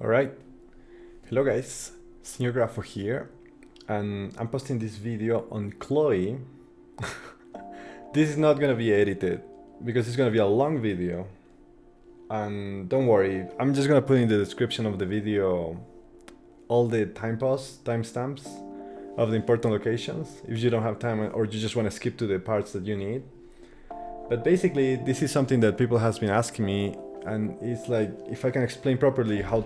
Alright, hello guys, SrGrafo here, and I'm posting this video on Chloe. This is not gonna be edited, because it's gonna be a long video. And don't worry, I'm just gonna put in the description of the video all the timestamps of the important locations, if you don't have time or you just wanna skip to the parts that you need. But basically, this is something that people has been asking me, and it's like, if I can explain properly how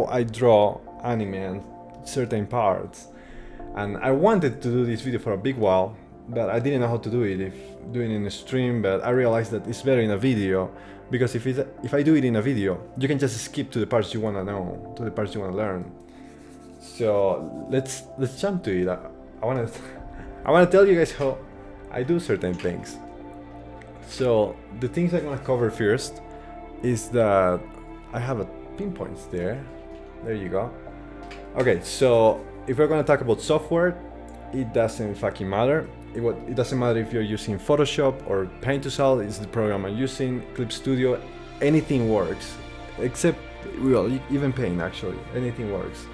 I draw anime and certain parts. And I wanted to do this video for a big while, but I didn't know how to do it, if doing it in a stream, but I realized that it's better in a video, because if I do it in a video, you can just skip to the parts you want to know, to the parts you want to learn. So let's jump to it. I want to tell you guys how I do certain things. So the things I'm gonna cover first is that I have a pinpoints there. There you go. Okay, so if we're gonna talk about software, it doesn't fucking matter. It doesn't matter if you're using Photoshop or Paint to Sal is the program I'm using, Clip Studio, anything works. Except, well, even Paint actually, anything works.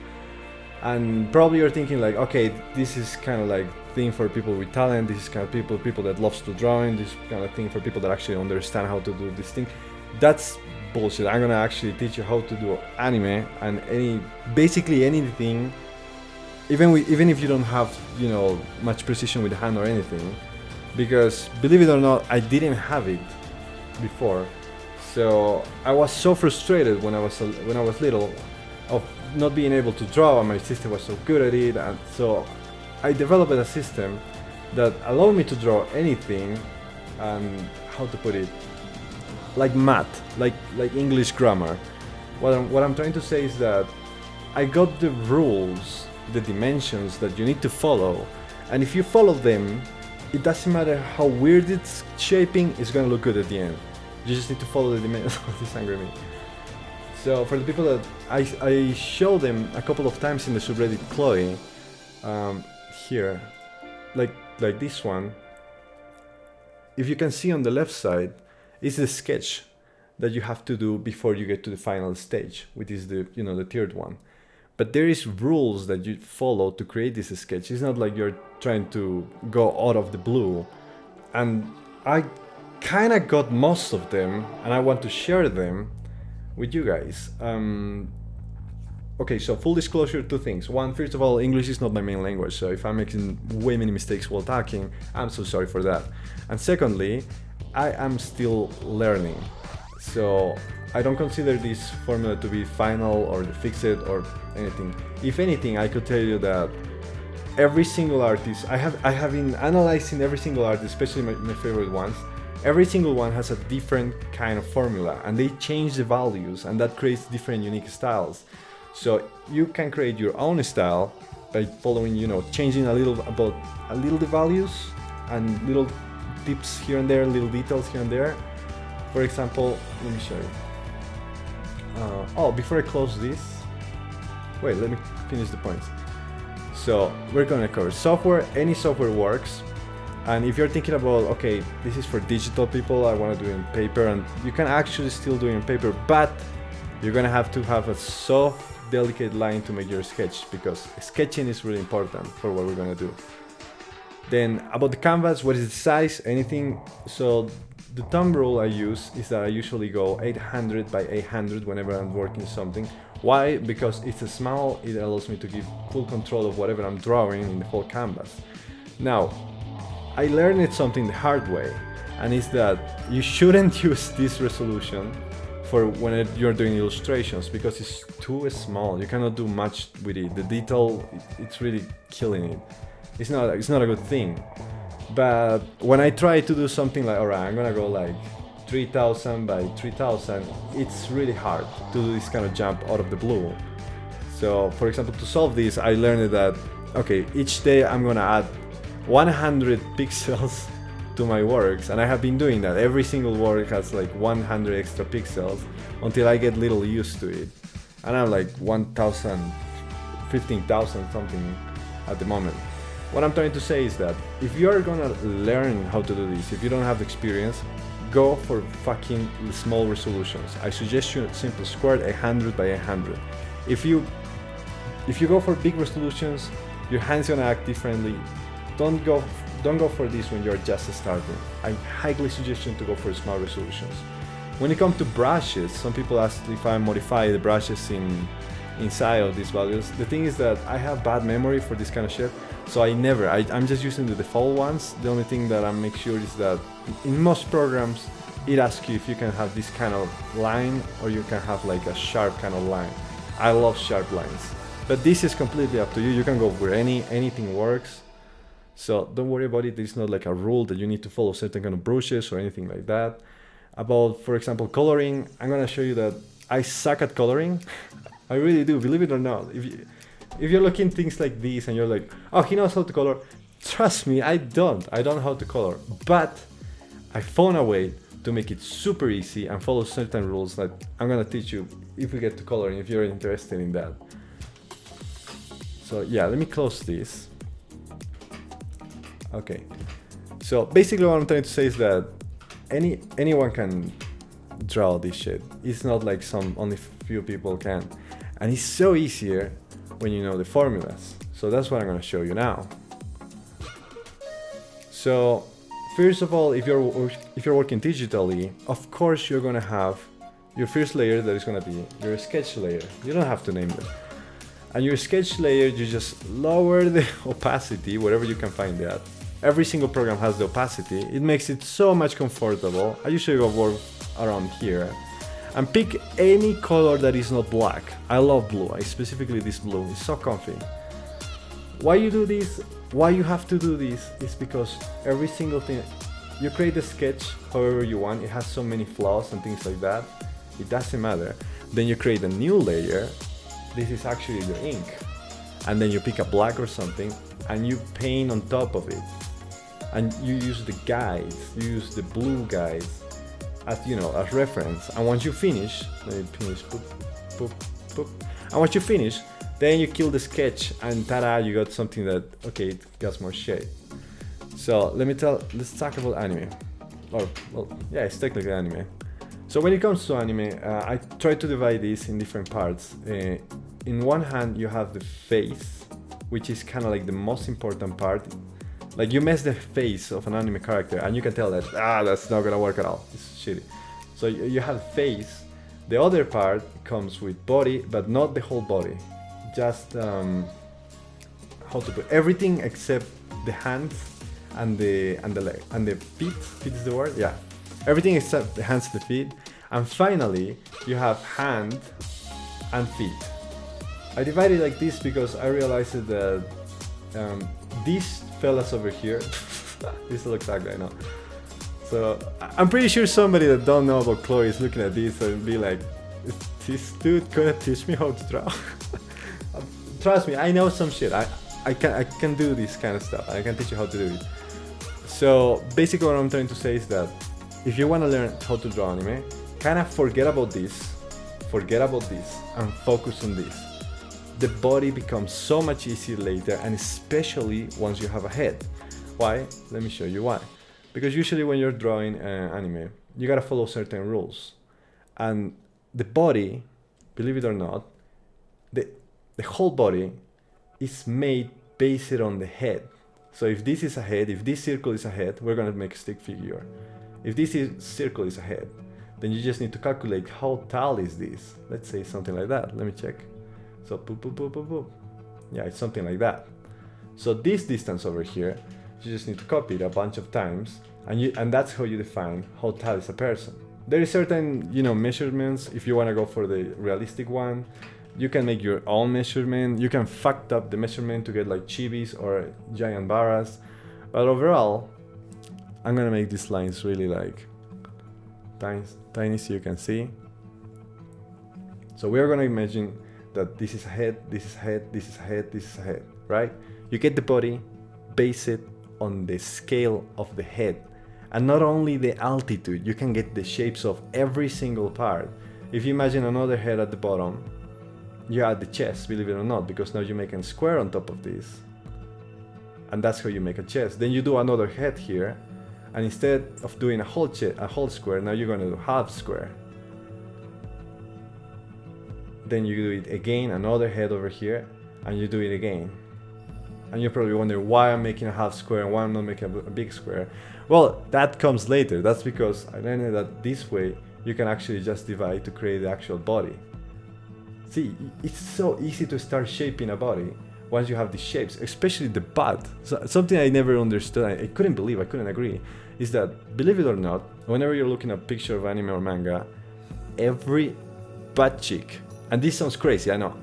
And probably you're thinking like, okay, this is kind of like thing for people with talent, this is kind of people that loves to drawing, this kind of thing for people that actually understand how to do this thing. That's bullshit. I'm gonna actually teach you how to do anime and basically anything, even if you don't have, you know, much precision with the hand or anything, because believe it or not, I didn't have it before. So I was so frustrated when I was little of not being able to draw, and my sister was so good at it, and so I developed a system that allowed me to draw anything, and how to put it, like math, like English grammar. What I'm trying to say is that I got the rules, the dimensions that you need to follow, and if you follow them, it doesn't matter how weird it's shaping, it's gonna look good at the end. You just need to follow the dimensions. This angry me. So for the people that I show them a couple of times in the subreddit Chloe, here, like this one, if you can see on the left side, is the sketch that you have to do before you get to the final stage, which is the third one. But there is rules that you follow to create this sketch. It's not like you're trying to go out of the blue. And I kind of got most of them, and I want to share them with you guys. Okay, so full disclosure, two things. One, first of all, English is not my main language, so if I'm making way many mistakes while talking, I'm so sorry for that. And secondly, I am still learning. So I don't consider this formula to be final or fixed or anything. If anything, I could tell you that every single artist, I have been analyzing every single artist, especially my favorite ones. Every single one has a different kind of formula, and they change the values, and that creates different unique styles. So you can create your own style by following, changing a little the values and little tips here and there, little details here and there. For example, let me show you. Before I close this, wait, let me finish the points. So we're gonna cover software. Any software works. And if you're thinking about, okay, this is for digital people, I want to do it in paper, and you can actually still do it in paper, but you're gonna have to have a soft, delicate line to make your sketch, because sketching is really important for what we're gonna do. Then about the canvas, what is the size, anything. So the thumb rule I use is that I usually go 800 by 800 whenever I'm working something. Why? Because it's a small, it allows me to give full control of whatever I'm drawing in the whole canvas. Now, I learned something the hard way, and it's that you shouldn't use this resolution for when you're doing illustrations, because it's too small. You cannot do much with it. The detail, it's really killing it. It's not a good thing. But when I try to do something like, alright, I'm gonna go like 3000 by 3000, it's really hard to do this kind of jump out of the blue. So for example, to solve this, I learned that, okay, each day I'm gonna add 100 pixels to my works, and I have been doing that. Every single work has like 100 extra pixels until I get little used to it, and I'm like 1000, 15,000 something at the moment. What I'm trying to say is that if you're gonna learn how to do this, if you don't have experience, go for fucking small resolutions. I suggest you simply square 100 by 100. If you go for big resolutions, your hand's gonna act differently. Don't go for this when you're just starting. I highly suggest you to go for small resolutions. When it comes to brushes, some people ask if I modify the brushes inside of these values. The thing is that I have bad memory for this kind of shit, so I'm just using the default ones. The only thing that I make sure is that in most programs, it asks you if you can have this kind of line or you can have like a sharp kind of line. I love sharp lines, but this is completely up to you. You can go for anything works. So don't worry about it. There's not like a rule that you need to follow certain kind of brushes or anything like that. About, for example, coloring, I'm gonna show you that I suck at coloring. I really do, believe it or not. If you're looking things like this and you're like, oh, he knows how to color, trust me, I don't know how to color. But I found a way to make it super easy and follow certain rules that I'm gonna teach you if we get to coloring, if you're interested in that. So yeah, let me close this. Okay, so basically what I'm trying to say is that anyone can draw this shit. It's not like only few people can, and it's so easier when you know the formulas. So that's what I'm going to show you now. So first of all, if you're working digitally, of course you're going to have your first layer that is going to be your sketch layer. You don't have to name it. And your sketch layer, you just lower the opacity wherever you can find that. Every single program has the opacity. It makes it so much comfortable. I usually go work around here and pick any color that is not black. I love blue. Specifically this blue. It's so comfy. Why you do this? Why you have to do this is because every single thing, you create a sketch however you want. It has so many flaws and things like that. It doesn't matter. Then you create a new layer. This is actually your ink. And then you pick a black or something and you paint on top of it. And you use the guides, you use the blue guides as as reference. And once you finish, let me finish, boop, boop, boop. And once you finish, then you kill the sketch and ta-da, you got something that, okay, it got more shape. So let's talk about anime. Well, yeah, it's technically anime. So when it comes to anime, I try to divide this in different parts. In one hand, you have the face, which is kind of like the most important part. Like you mess the face of an anime character and you can tell that, that's not gonna work at all. It's shitty. So you have face. The other part comes with body, but not the whole body. Just, how to put everything except the hands and the leg and the feet. Feet is the word? Yeah. Everything except the hands and the feet. And finally, you have hand and feet. I divided like this because I realized that these fellas over here, this looks ugly, I know. So I'm pretty sure somebody that don't know about Chloe is looking at this and be like, is this dude gonna teach me how to draw? Trust me, I know some shit. I can do this kind of stuff. I can teach you how to do it. So basically what I'm trying to say is that if you want to learn how to draw anime, kind of forget about this, and focus on this. The body becomes so much easier later, and especially once you have a head. Why? Let me show you why. Because usually when you're drawing anime, you gotta follow certain rules. And the body, believe it or not, the whole body is made based on the head. So if this is a head, if this circle is a head, we're gonna make a stick figure. If this circle is a head, then you just need to calculate how tall is this. Let's say something like that. Let me check. So boop, boop, boop, boop, boop. Yeah, it's something like that. So this distance over here, you just need to copy it a bunch of times, and that's how you define how tall is a person. There is certain, measurements. If you want to go for the realistic one, you can make your own measurement. You can fuck up the measurement to get like chibis or giant barras. But overall, I'm gonna make these lines really like tiny so you can see. So we are gonna imagine that this is a head, this is a head, this is a head, this is a head, right? You get the body, base it on the scale of the head. And not only the altitude, you can get the shapes of every single part. If you imagine another head at the bottom, you add the chest, believe it or not, because now you make a square on top of this. And that's how you make a chest. Then you do another head here, And instead of doing a whole square, now you're going to do half square. Then you do it again, another head over here, and you do it again. And you're probably wondering why I'm making a half square and why I'm not making a big square. Well, that comes later. That's because I learned that this way you can actually just divide to create the actual body. See, it's so easy to start shaping a body once you have these shapes, especially the butt. So, something I never understood, I couldn't believe, I couldn't agree, is that, believe it or not, whenever you're looking at a picture of anime or manga, every butt cheek, and this sounds crazy, I know,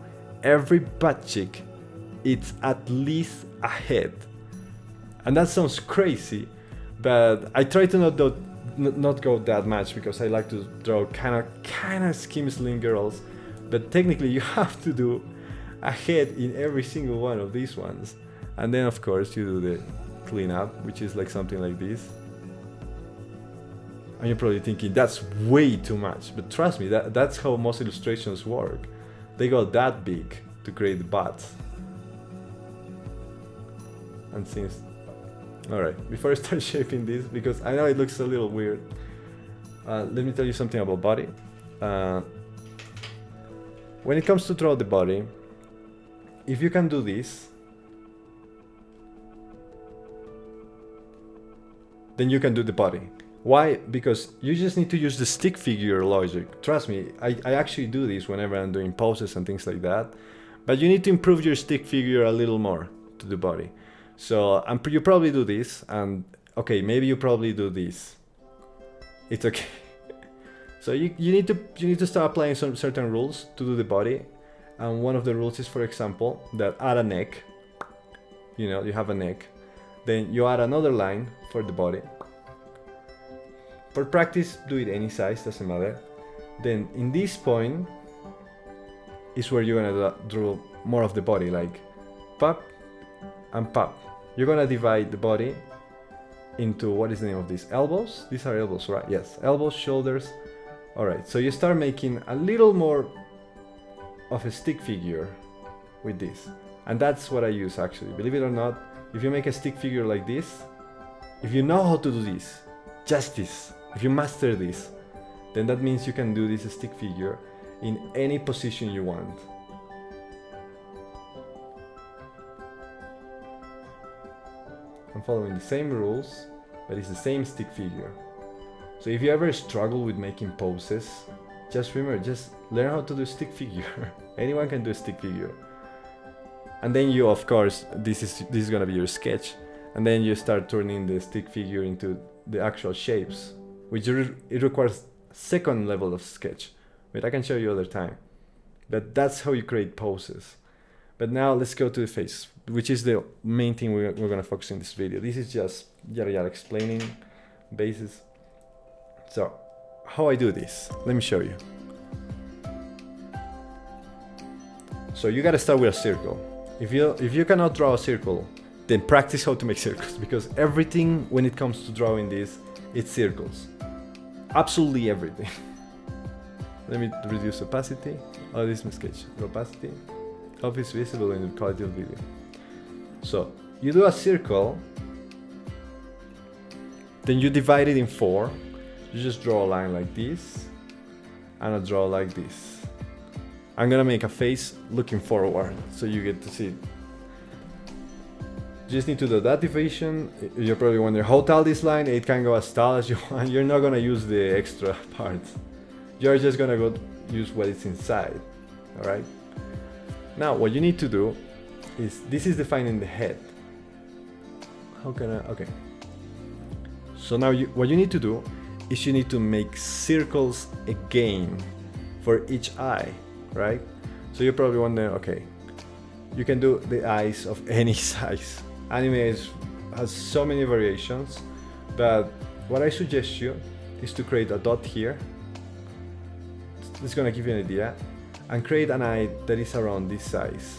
every butt cheek, it's at least a head. And that sounds crazy, but I try to not go that much because I like to draw kind of skim slim girls. But technically you have to do a head in every single one of these ones. And then of course you do the cleanup, which is like something like this. And you're probably thinking that's way too much, but trust me, that's how most illustrations work. They go that big to create the butts. And since, alright, before I start shaping this, because I know it looks a little weird, let me tell you something about body. When it comes to draw the body, if you can do this, then you can do the body. Why? Because you just need to use the stick figure logic. Trust me, I actually do this whenever I'm doing poses and things like that. But you need to improve your stick figure a little more to the body. So you probably do this, and okay, maybe you probably do this. It's okay. So you need to start applying some certain rules to do the body, and one of the rules is, for example, that add a neck. You know, you have a neck, then you add another line for the body. For practice, do it any size, doesn't matter. Then in this point is where you're gonna draw more of the body, like pop and pop. You're gonna divide the body into, what is the name of these? Elbows? These are elbows, right? Yes, elbows, shoulders. Alright, so you start making a little more of a stick figure with this. And that's what I use actually. Believe it or not, if you make a stick figure like this, if you know how to do this, just this, if you master this, then that means you can do this stick figure in any position you want. I'm following the same rules, but it's the same stick figure. So if you ever struggle with making poses, just remember, just learn how to do stick figure. Anyone can do a stick figure. And then you, of course, this is gonna be your sketch, and then you start turning the stick figure into the actual shapes, which it requires a second level of sketch, which I can show you other time. But that's how you create poses. But now let's go to the face, which is the main thing we're gonna focus in this video. This is just yada explaining basis. So, how I do this? Let me show you. So you gotta start with a circle. If you cannot draw a circle, then practice how to make circles, because everything when it comes to drawing this, it's circles. Absolutely everything. Let me reduce opacity. Oh, this is my sketch. Opacity. Hope it's visible in the quality of video. So you do a circle, then you divide it in 4. You just draw a line like this, and a draw like this. I'm gonna make a face looking forward, so you get to see it. You just need to do that division. You're probably wondering how tall this line. It can go as tall as you want. You're not gonna use the extra parts. You're just gonna go use what is inside. All right. Now what you need to do is, this is defining the head. How can I? Okay. So now what you need to do is you need to make circles again for each eye, right? So you're probably wondering, okay, you can do the eyes of any size. Anime has so many variations, but what I suggest you is to create a dot here. It's gonna give you an idea, and create an eye that is around this size.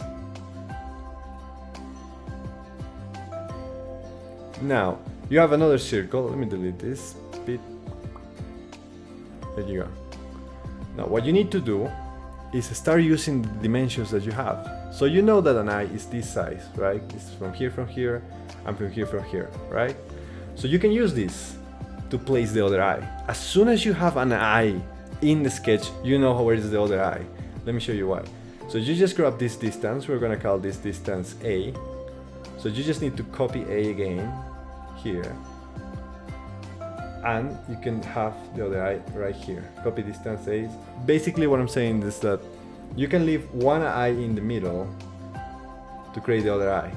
Now, you have another circle. Let me delete this bit. There you go. Now, what you need to do is start using the dimensions that you have. So you know that an eye is this size, right? It's from here, and from here, right? So you can use this. to place the other eye. As soon as you have an eye in the sketch, you know where is the other eye. Let me show you why. So you just grab this distance, we're gonna call this distance A. So you just need to copy A again here. And you can have the other eye right here. Copy distance A. Basically what I'm saying is that you can leave one eye in the middle to create the other eye.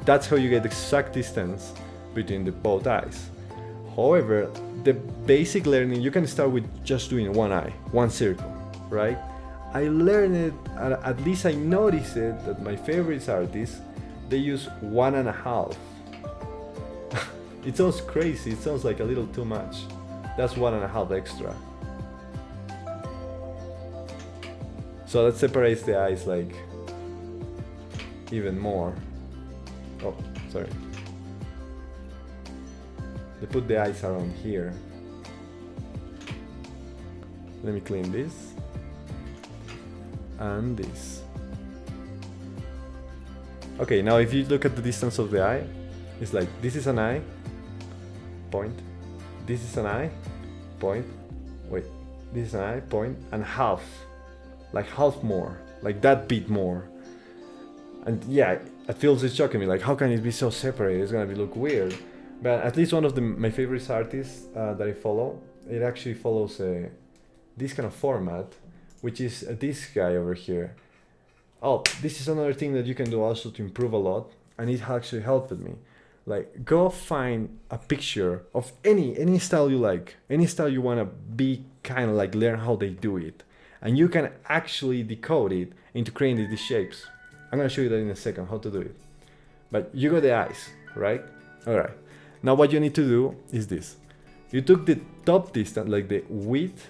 That's how you get the exact distance between the both eyes. However, the basic learning, you can start with just doing one eye, one circle, right? I learned it, at least I noticed it, that my favorite artists, they use 1.5. It sounds crazy, it sounds like a little too much. That's 1.5 extra. So that separates the eyes like even more. Oh, sorry. They put the eyes around here. Let me clean this. And this. Okay, now if you look at the distance of the eye, it's like this is an eye, point. This is an eye, point. Wait, this is an eye, point, and half. Like half more, like that bit more. And yeah, it feels it's shocking me, like how can it be so separated? It's gonna look weird. But at least one of my favorite artists that I follow, it actually follows this kind of format, which is this guy over here. Oh, this is another thing that you can do also to improve a lot, and it actually helped me. Like, go find a picture of any style you like, any style you wanna be kind of like learn how they do it. And you can actually decode it into creating these shapes. I'm gonna show you that in a second, how to do it. But you got the eyes, right? All right. Now what you need to do is this. You took the top distance, like the width,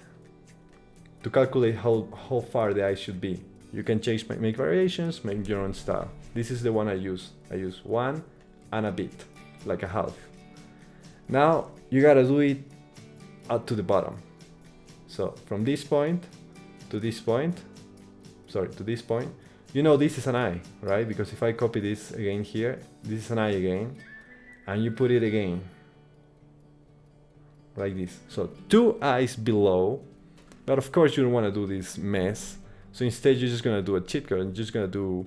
to calculate how far the eye should be. You can change, make variations, make your own style. This is the one I use. I use 1 and a bit, like a half. Now you gotta do it up to the bottom. So from this point to this point, sorry, to this point, you know this is an eye, right? Because if I copy this again here, this is an eye again, and you put it again, like this. So 2 eyes below, but of course you don't want to do this mess. So instead you're just gonna do a cheat code and just gonna do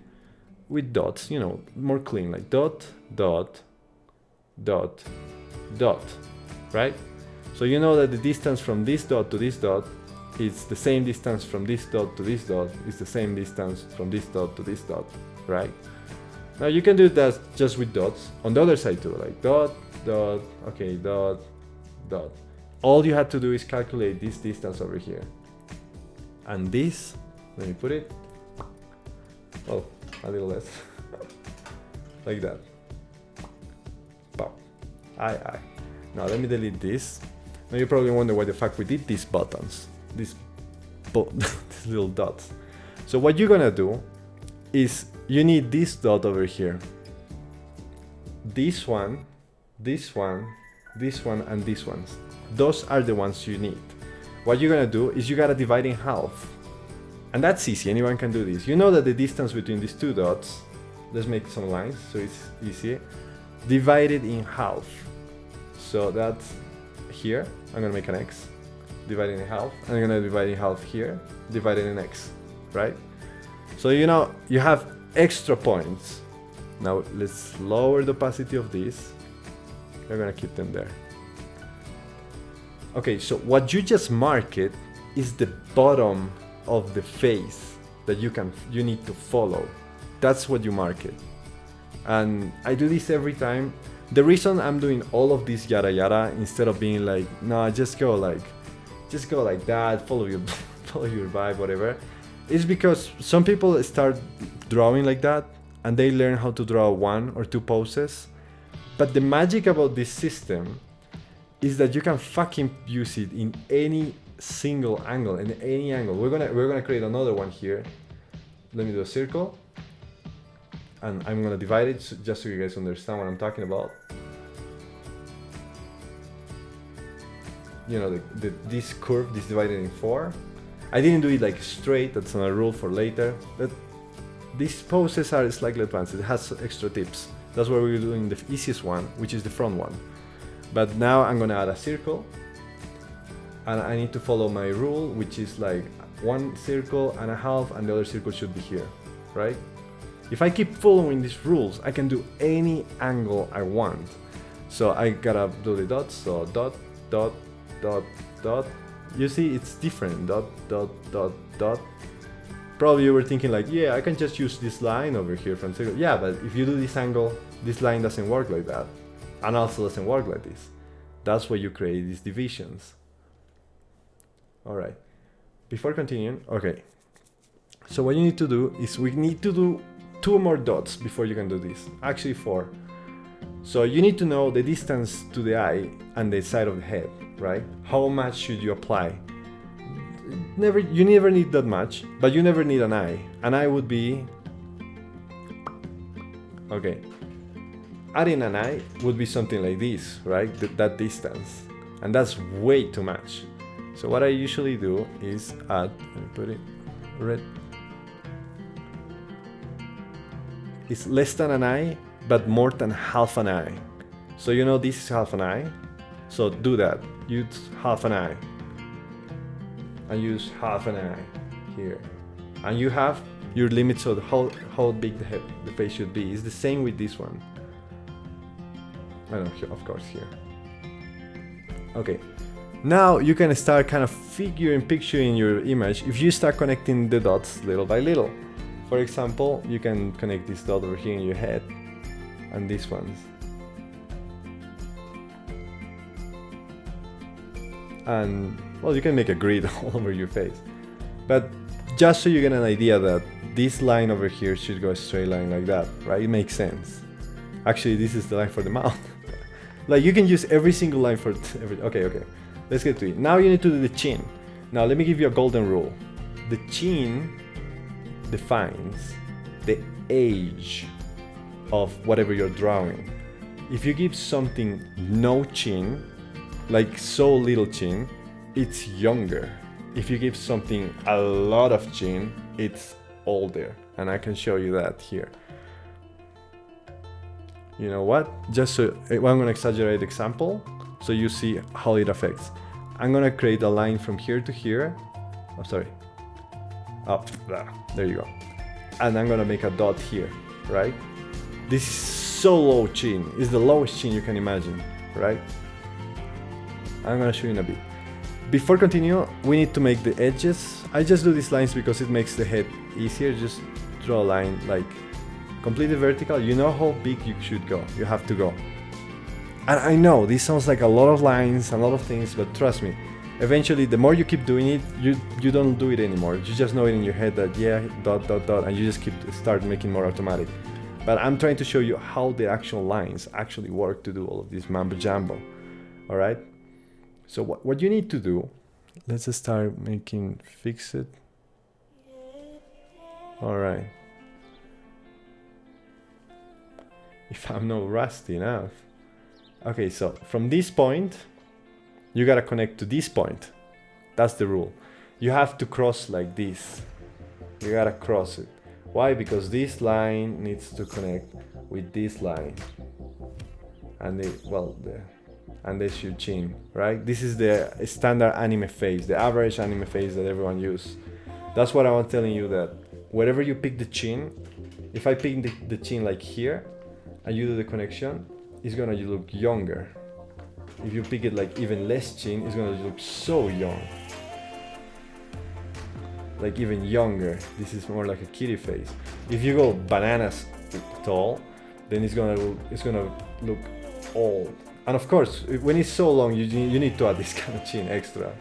with dots, you know, more clean, like dot, dot, dot, dot, right? So you know that the distance from this dot to this dot is the same distance from this dot to this dot, is the same distance from this dot to this dot, right? Now you can do that just with dots on the other side too, like dot, dot, okay, dot, dot. All you have to do is calculate this distance over here. And this, let me put it, oh, a little less, like that. Pop, aye. Now let me delete this. Now you probably wonder why the fuck we did these buttons, these little dots. So what you're gonna do is you need this dot over here. This one, this one, this one, and this one. Those are the ones you need. What you're gonna do is you gotta divide in half. And that's easy, anyone can do this. You know that the distance between these 2 dots, let's make some lines so it's easy, divided in half. So that's here, I'm gonna make an X, divided in half, and I'm gonna divide in half here, divided in X, right? So you know, you have extra points. Now let's lower the opacity of this. We're gonna keep them there. Okay, so what you just marked is the bottom of the face that you need to follow. That's what you mark it. And I do this every time. The reason I'm doing all of this yada yada instead of being like, no, just go like that, follow your vibe, whatever, is because some people start drawing like that and they learn how to draw 1 or 2 poses. But the magic about this system is that you can fucking use it in any single angle, in any angle. We're gonna create another one here. Let me do a circle, and I'm gonna divide it just so you guys understand what I'm talking about. You know, this curve, this divided in 4. I didn't do it like straight. That's not a rule for later. But these poses are slightly advanced. It has extra tips. That's why we're doing the easiest one, which is the front one. But now I'm gonna add a circle, and I need to follow my rule, which is like 1 circle and a half, and the other circle should be here, right? If I keep following these rules, I can do any angle I want. So I gotta do the dots, so dot, dot, dot, dot. You see, it's different, dot, dot, dot, dot. Probably you were thinking like, yeah, I can just use this line over here from circle. Yeah, but if you do this angle, this line doesn't work like that. And also doesn't work like this. That's why you create these divisions. All right, before continuing, okay. So what you need to do is we need to do 2 more dots before you can do this. Actually 4. So you need to know the distance to the eye and the side of the head, right? How much should you apply? You never need that much, but you never need an eye. An eye would be, okay, adding an eye would be something like this, right? That distance, and that's way too much. So what I usually do is add, let me put it red. It's less than an eye, but more than half an eye. So you know this is half an eye, so do that. Use half an eye. And use half an eye here, and you have your limits of how big the face should be. It's the same with this one. I know, of course, here. Okay, now you can start kind of picturing your image if you start connecting the dots little by little. For example, you can connect this dot over here in your head and these ones. And well, you can make a grid all over your face, but just so you get an idea that this line over here should go a straight line like that, right? It makes sense. Actually, this is the line for the mouth. Like you can use every single line for every. Okay, let's get to it. Now you need to do the chin. Now let me give you a golden rule. The chin defines the age of whatever you're drawing. If you give something no chin, like so little chin, it's younger. If you give something a lot of chin, it's older. And I can show you that here. You know what? Just so I'm going to exaggerate the example so you see how it affects. I'm going to create a line from here to here. Oh, sorry. Up there you go. And I'm going to make a dot here, right? This is so low chin. It's the lowest chin you can imagine, right? I'm going to show you in a bit. Before continue, we need to make the edges. I just do these lines because it makes the head easier. Just draw a line like completely vertical. You know how big you should go. You have to go. And I know this sounds like a lot of lines, a lot of things, but trust me, eventually the more you keep doing it, you don't do it anymore. You just know it in your head that yeah, dot, dot, dot, and you just start making more automatic. But I'm trying to show you how the actual lines actually work to do all of this mambo jumbo. All right. So what you need to do, let's just start making fix it. All right. If I'm not rusty enough. Okay, so from this point, you gotta connect to this point. That's the rule. You have to cross like this. You gotta cross it. Why? Because this line needs to connect with this line. And and this your chin, right? This is the standard anime face, the average anime face that everyone uses. That's what I was telling you, that wherever you pick the chin, if I pick the chin like here, and you do the connection, it's gonna look younger. If you pick it like even less chin, it's gonna look so young. Like even younger. This is more like a kitty face. If you go bananas tall, then it's gonna look old. And of course, when it's so long, you need to add this kind of chin extra.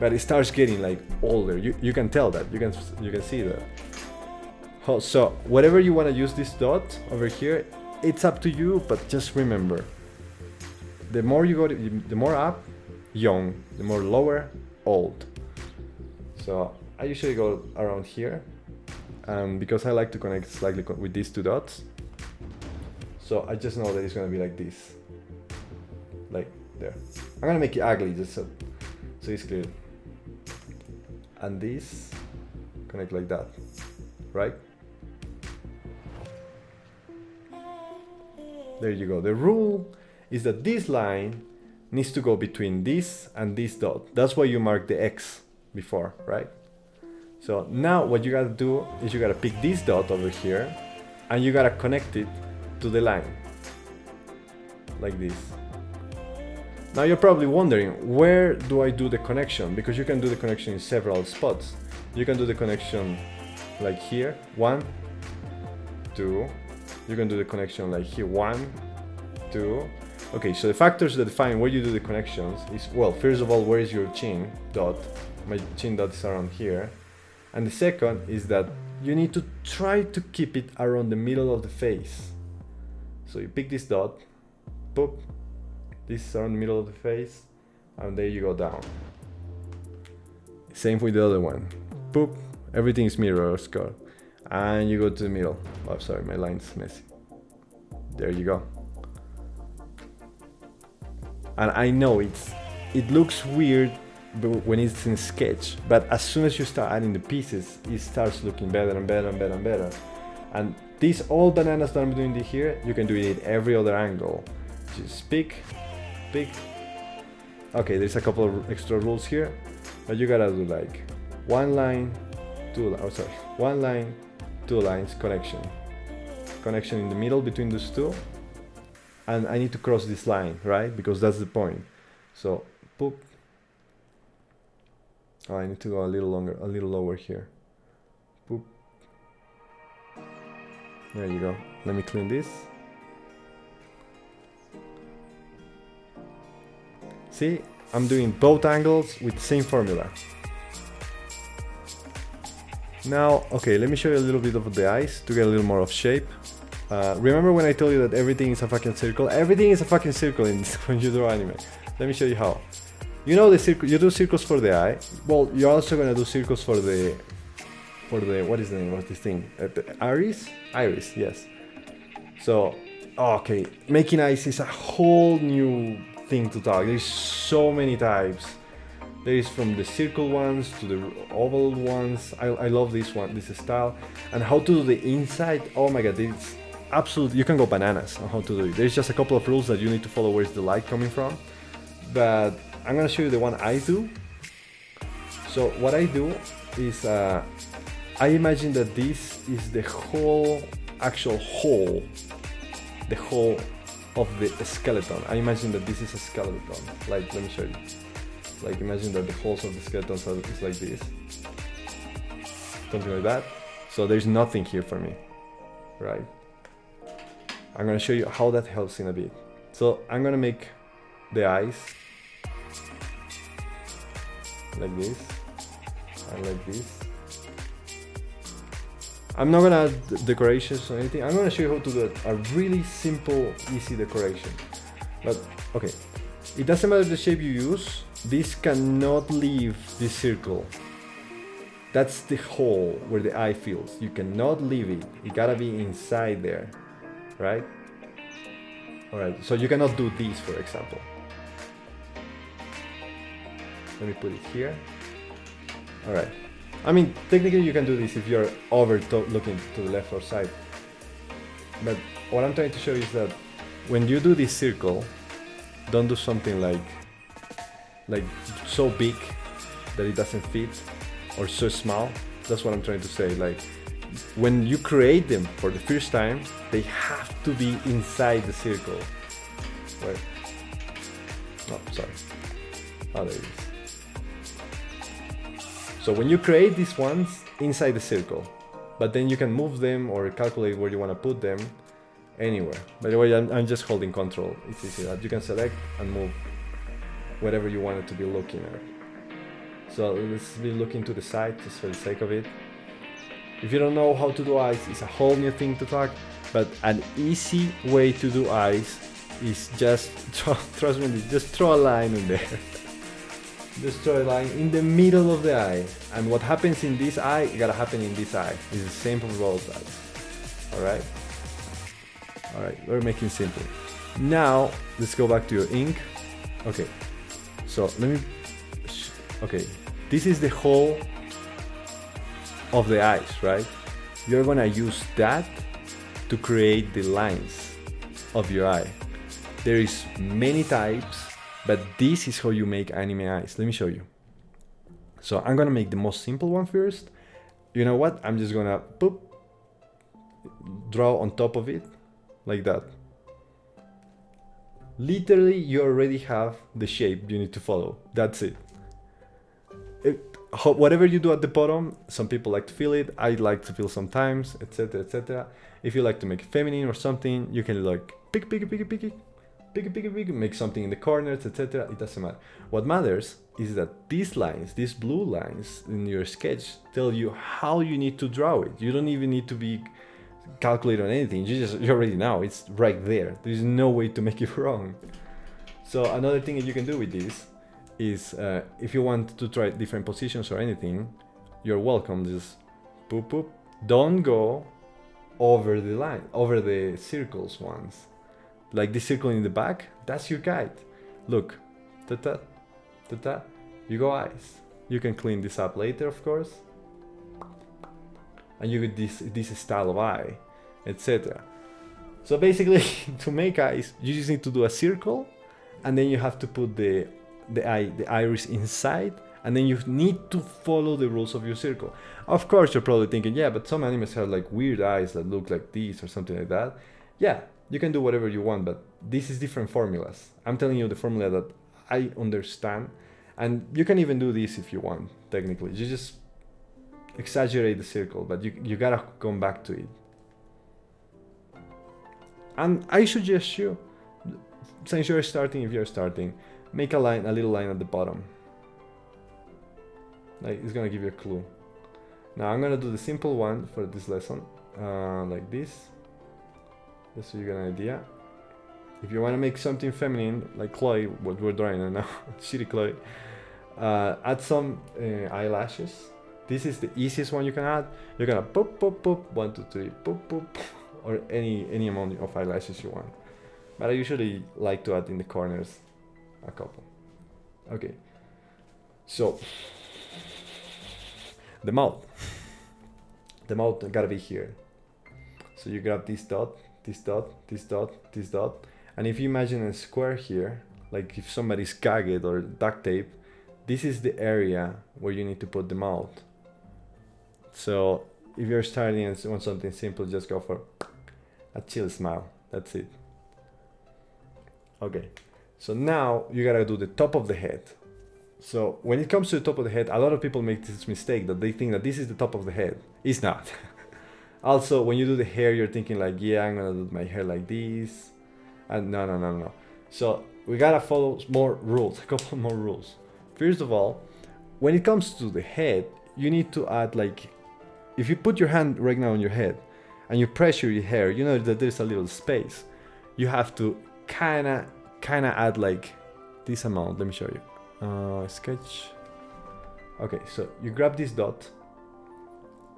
But it starts getting like older. You can tell that. You can see that. So whatever you want to use this dot over here, it's up to you. But just remember, the more you go, the more up, young. The more lower, old. So I usually go around here, because I like to connect slightly with these two dots. So I just know that it's gonna be like this, like there. I'm gonna make it ugly just so it's clear. And this connect like that, right? There you go. The rule is that this line needs to go between this and this dot. That's why you mark the X before, right? So now what you gotta do is you gotta pick this dot over here and you gotta connect it to the line, like this. Now you're probably wondering, where do I do the connection? Because you can do the connection in several spots. You can do the connection like here, 1, 2. You can do the connection like here, 1, 2. Okay, so the factors that define where you do the connections is, well, first of all, where is your chin dot? My chin dot is around here. And the second is that you need to try to keep it around the middle of the face. So you pick this dot, boop, this is around the middle of the face, and there you go down. Same with the other one, boop, everything is mirror score, and you go to the middle. Oh, sorry, my line's messy. There you go. And I know it looks weird when it's in Sketch, but as soon as you start adding the pieces, it starts looking better and better and better and better. And these all bananas that I'm doing here, you can do it at every other angle. Just pick. Okay, there's a couple of extra rules here, but you gotta do like 1 line, 2 lines, oh sorry, 1 line, 2 lines, connection in the middle between those two, and I need to cross this line, right? Because that's the point. So, boop. Oh, I need to go a little lower here. Boop. There you go. Let me clean this. See, I'm doing both angles with the same formula. Now, okay, let me show you a little bit of the eyes to get a little more of shape. Remember when I told you that everything is a fucking circle? Everything is a fucking circle when you draw anime. Let me show you how. You know the circle, you do circles for the eye. Well, you're also gonna do circles for the what is the name of this thing? Iris? Iris, yes. So, okay, making eyes is a whole new thing to talk. There's so many types. There is from the circle ones to the oval ones. I love this one, this style. And how to do the inside, oh my god, it's absolutely, you can go bananas on how to do it. There's just a couple of rules that you need to follow where's the light coming from. But I'm gonna show you the one I do. So what I do is, I imagine that this is the whole, actual hole, the whole of the skeleton. I imagine that this is a skeleton. Like, let me show you. Like, imagine that the holes of the skeleton is like this. Something like that. So there's nothing here for me, right? I'm gonna show you how that helps in a bit. So I'm gonna make the eyes like this and like this. I'm not gonna add decorations or anything. I'm gonna show you how to do a really simple, easy decoration. But okay, it doesn't matter the shape you use. This cannot leave this circle. That's the hole where the eye feels. You cannot leave it. It gotta be inside there, right? All right. So you cannot do this, for example. Let me put it here. All right. I mean, technically you can do this if you're looking to the left or side. But what I'm trying to show you is that when you do this circle, don't do something like so big that it doesn't fit, or so small. That's what I'm trying to say. Like, when you create them for the first time, they have to be inside the circle. Right? Oh, sorry. Oh, there it is. So when you create these ones inside the circle, but then you can move them or calculate where you want to put them anywhere. By the way, I'm just holding control. It's easy that you can select and move whatever you want it to be looking at. So let's be looking to the side just for the sake of it. If you don't know how to do eyes, it's a whole new thing to talk, but an easy way to do eyes is just, trust me, just throw a line in there. Just draw a line in the middle of the eye, and what happens in this eye, it gotta happen in this eye. It's the same for both eyes. Alright? Alright, we're making simple. Now, let's go back to your ink. Okay, so let me, okay, this is the whole of the eyes, right? You're gonna use that to create the lines of your eye. There is many types, but this is how you make anime eyes. Let me show you. So I'm gonna make the most simple one first. You know what? I'm just gonna boop, draw on top of it, like that. Literally, you already have the shape you need to follow. That's it. Whatever you do at the bottom, some people like to fill it. I like to fill sometimes, etc., etc. If you like to make it feminine or something, you can like pick, make something in the corners, etc. It doesn't matter. What matters is that these lines, these blue lines in your sketch, tell you how you need to draw it. You don't even need to be calculated on anything. You already know it's right there. There's no way to make it wrong. So another thing that you can do with this is if you want to try different positions or anything, you're welcome. Just boop boop. Don't go over the line, over the circles ones. Like this circle in the back, that's your guide. Look, ta-ta, ta-ta, you go eyes. You can clean this up later, of course. And you get this style of eye, etc. So basically, to make eyes, you just need to do a circle, and then you have to put the iris inside, and then you need to follow the rules of your circle. Of course, you're probably thinking, yeah, but some animes have like weird eyes that look like this or something like that. Yeah, you can do whatever you want, but this is different formulas. I'm telling you the formula that I understand, and you can even do this if you want, technically. You just exaggerate the circle, but you gotta come back to it. And I suggest you, since you're starting, if you're starting, make a little line at the bottom. Like, it's gonna give you a clue. Now I'm gonna do the simple one for this lesson, like this, just so you get an idea. If you want to make something feminine, like Chloe, what we're drawing right now, shitty Chloe, add some eyelashes. This is the easiest one you can add. You're gonna boop boop boop, 1 2 3, boop boop, or any amount of eyelashes you want. But I usually like to add in the corners a couple. Okay, so the mouth gotta be here. So you grab this dot, this dot, this dot, this dot, and if you imagine a square here, like if somebody's gagged or duct tape, this is the area where you need to put the mouth. So if you're starting and want something simple, just go for a chill smile. That's it. Okay, so now you gotta do the top of the head. So when it comes to the top of the head, a lot of people make this mistake that they think that this is the top of the head. It's not. Also, when you do the hair, you're thinking like, yeah, I'm gonna do my hair like this. And no. So we gotta follow more rules, a couple more rules. First of all, when it comes to the head, you need to add like, if you put your hand right now on your head and you pressure your hair, you know that there's a little space. You have to kinda add like this amount. Let me show you. Sketch. Okay, so you grab this dot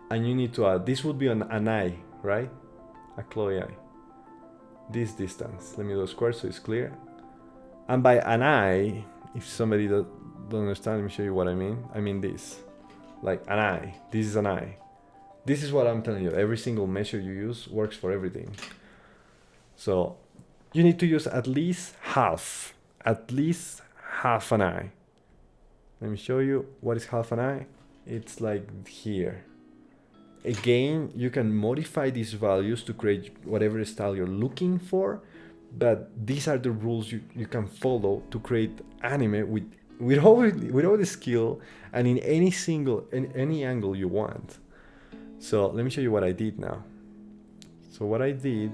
and you need to add, this would be an eye, right? A Chloe eye. This distance. Let me do a square so it's clear. And by an eye, if somebody don't understand, let me show you what I mean. I mean this. Like an eye. This is an eye. This is what I'm telling you. Every single measure you use works for everything. So you need to use at least half an eye. Let me show you what is half an eye. It's like here. Again, you can modify these values to create whatever style you're looking for, but these are the rules you can follow to create anime with all the skill and in any angle you want. So let me show you what I did now. So what I did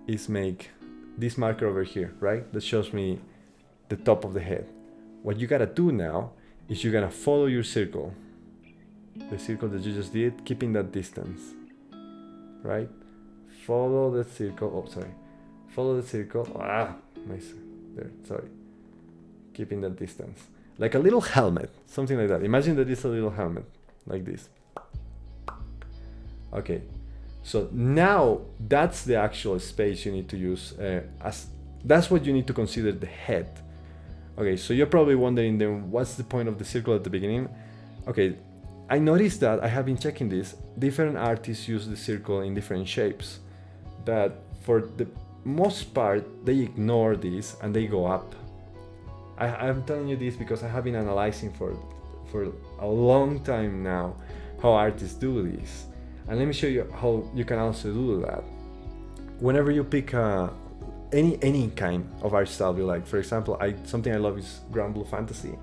is make this marker over here, right? That shows me the top of the head. What you gotta do now is you're gonna follow your circle. The circle that you just did, keeping that distance, right? Follow the circle. Oh, sorry. Follow the circle. Nice. There, sorry. Keeping that distance. Like a little helmet, something like that. Imagine that it's a little helmet, like this. Okay. So now that's the actual space you need to use that's what you need to consider the head. Okay, so you're probably wondering then what's the point of the circle at the beginning? Okay, I noticed that I have been checking this. Different artists use the circle in different shapes. But for most part, they ignore this and they go up. I'm telling you this because I have been analyzing for a long time now how artists do this. And let me show you how you can also do that. Whenever you pick any kind of art style you like, for example, something I love is Grand Blue Fantasy.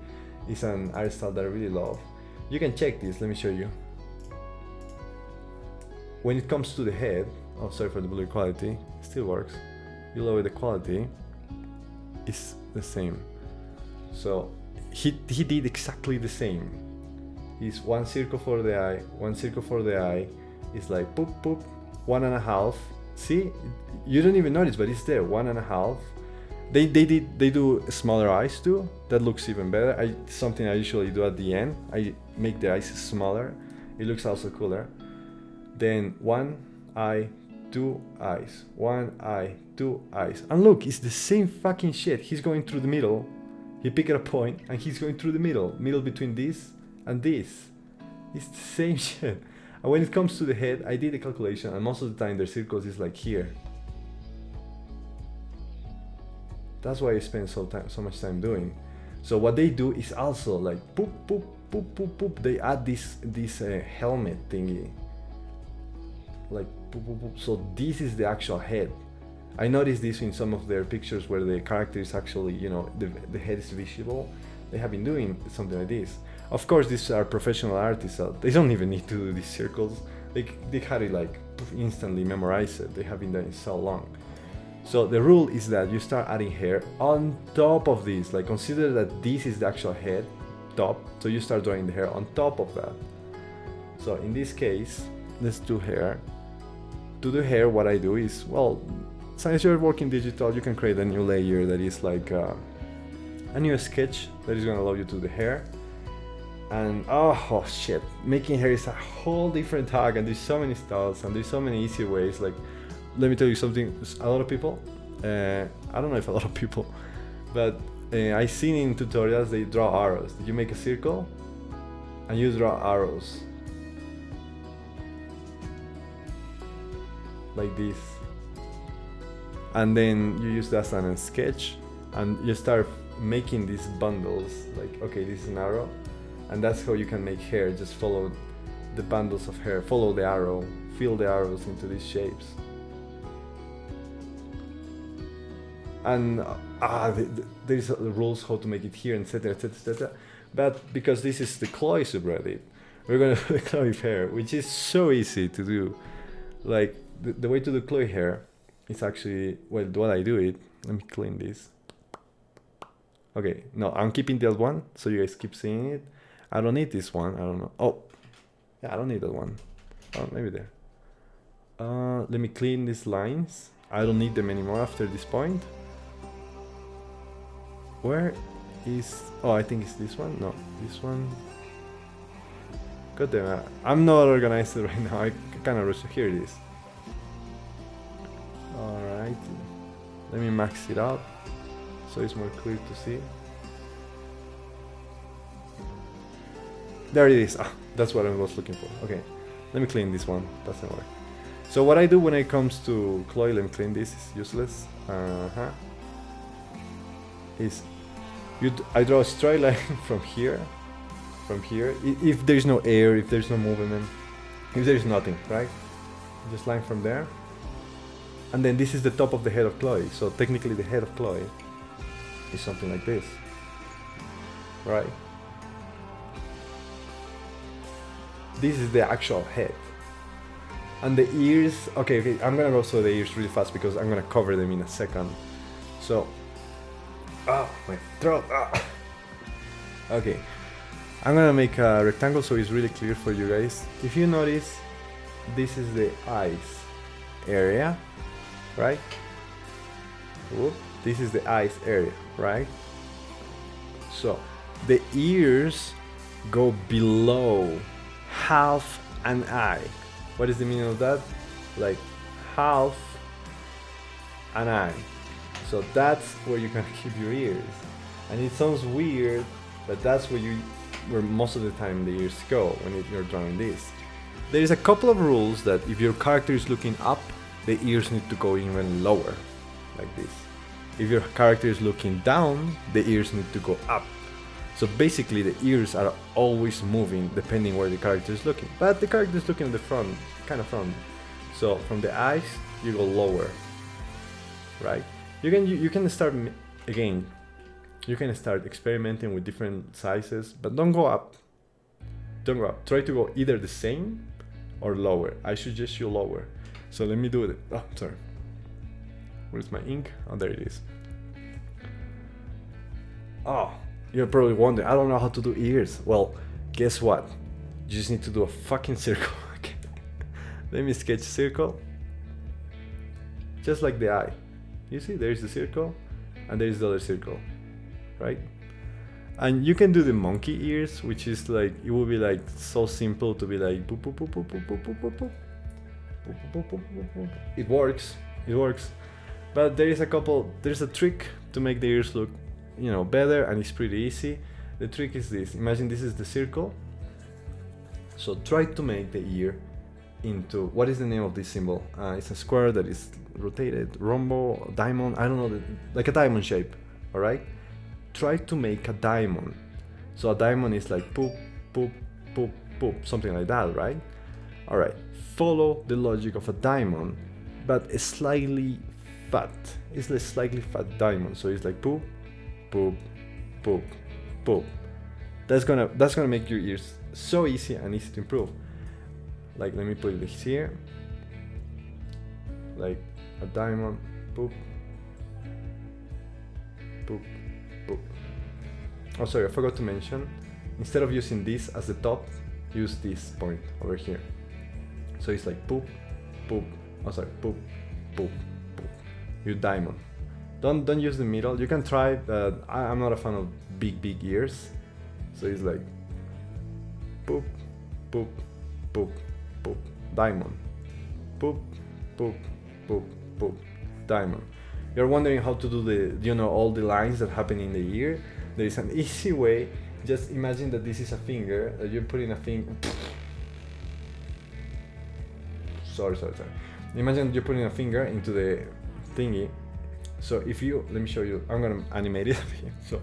It's an art style that I really love. You can check this, let me show you. When it comes to the head, oh sorry for the blur quality, it still works. You lower the quality, it's the same. So he did exactly the same. It's one circle for the eye, one circle for the eye. It's like poop poop, 1.5. See, you don't even notice, but it's there, 1.5. They do smaller eyes too. That looks even better. Something I usually do at the end. I make the eyes smaller. It looks also cooler. Then 1 eye, 2 eyes, 1 eye, 2 eyes. And look, it's the same fucking shit. He's going through the middle. He picked a point and he's going through the middle between this and this. It's the same shit. And when it comes to the head, I did a calculation and most of the time their circles is like here. That's why I spend so much time doing. So what they do is also like poop, poop, poop, poop, poop. They add this helmet thingy. Like poop, poop, poop. So this is the actual head. I noticed this in some of their pictures where the character is actually, you know, the head is visible. They have been doing something like this. Of course, these are professional artists, so they don't even need to do these circles. They had it like instantly memorize it. They have been doing it so long. So the rule is that you start adding hair on top of this. Like consider that this is the actual head, top. So you start drawing the hair on top of that. So in this case, let's do hair. To do hair, what I do is, well, since you're working digital, you can create a new layer that is like a new sketch that is going to allow you to do the hair. And oh shit, making hair is a whole different tag, and there's so many styles and there's so many easy ways. Like, let me tell you something. A lot of people, I don't know if a lot of people, but I've seen in tutorials they draw arrows. You make a circle and you draw arrows like this, and then you use that as a sketch and you start making these bundles. Like, okay, this is an arrow, and that's how you can make hair. Just follow the bundles of hair, follow the arrow, fill the arrows into these shapes. And there's rules how to make it here, etc, etc, etc. But because this is the Chloe subreddit, we're gonna do the Chloe hair, which is so easy to do. Like the way to do Chloe hair is actually, well, what I do it. Let me clean this. Okay, no, I'm keeping that one so you guys keep seeing it. I don't need this one. I don't know. Oh, yeah, I don't need that one. Oh, maybe there. Let me clean these lines. I don't need them anymore after this point. Where is... Oh, I think it's this one. No, this one. God damn it. I'm not organized right now. I kind of rush. Here it is. Alright. Let me max it out so it's more clear to see. There it is. Ah, that's what I was looking for. Okay. Let me clean this one. Doesn't work. So what I do when it comes to Chloe, let me clean this. It's useless. Is I draw a straight line from here, if there's no air, if there's no movement, if there's nothing, right? Just line from there, and then this is the top of the head of Chloe. So technically the head of Chloe is something like this, right? This is the actual head. And the ears, okay, I'm gonna go through the ears really fast because I'm gonna cover them in a second. So, oh, my throat. Ah. Okay, I'm gonna make a rectangle so it's really clear for you guys. If you notice, this is the eyes area, right? Whoop. This is the eyes area, right? So, the ears go below half an eye. What is the meaning of that? Like half an eye. So that's where you can keep your ears. And it sounds weird, but that's where most of the time the ears go when you're drawing this. There is a couple of rules that if your character is looking up, the ears need to go even lower. like this. If your character is looking down, the ears need to go up. So basically the ears are always moving depending where the character is looking. But the character is looking at the front, kind of front. So from the eyes, you go lower, right? You can start, again, you can start experimenting with different sizes, but don't go up. Don't go up. Try to go either the same or lower. I suggest you lower. So let me do it. Oh, sorry. Where's my ink? Oh, there it is. Oh, you're probably wondering, I don't know how to do ears. Well, guess what? You just need to do a fucking circle. Okay. Let me sketch a circle. Just like the eye. You see, there's the circle and there's the other circle, right? And you can do the monkey ears, which is like, it will be like so simple to be like boop, boop, boop, boop, boop, boop, boop, boop, boop. Boop, boop, boop, boop, boop. It works, but there's a trick to make the ears look, you know, better, and it's pretty easy. The trick is this. Imagine this is the circle. So try to make the ear into, what is the name of this symbol? It's a square that is rotated, rhombo, diamond, I don't know, like a diamond shape, all right? Try to make a diamond. So a diamond is like poop, poop, poop, poop, something like that, right? All right, follow the logic of a diamond, but a slightly fat. It's a slightly fat diamond, so it's like poop, poop, poop, poop. That's gonna make your ears so easy and easy to improve. Like, let me put this here, like a diamond, poop, poop, poop. Oh, sorry, I forgot to mention, instead of using this as the top, use this point over here. So it's like poop, poop, oh sorry, poop, poop, poop. Your diamond. Don't use the middle. You can try, but I'm not a fan of big ears. So it's like poop, poop, poop, poop, diamond, poop, poop, poop, poop, diamond. You're wondering how to do the, you know, all the lines that happen in the ear. There is an easy way. Just imagine that this is a finger, that you're putting a finger. Sorry. Imagine you're putting a finger into the thingy. So if you, let me show you, I'm gonna animate it. So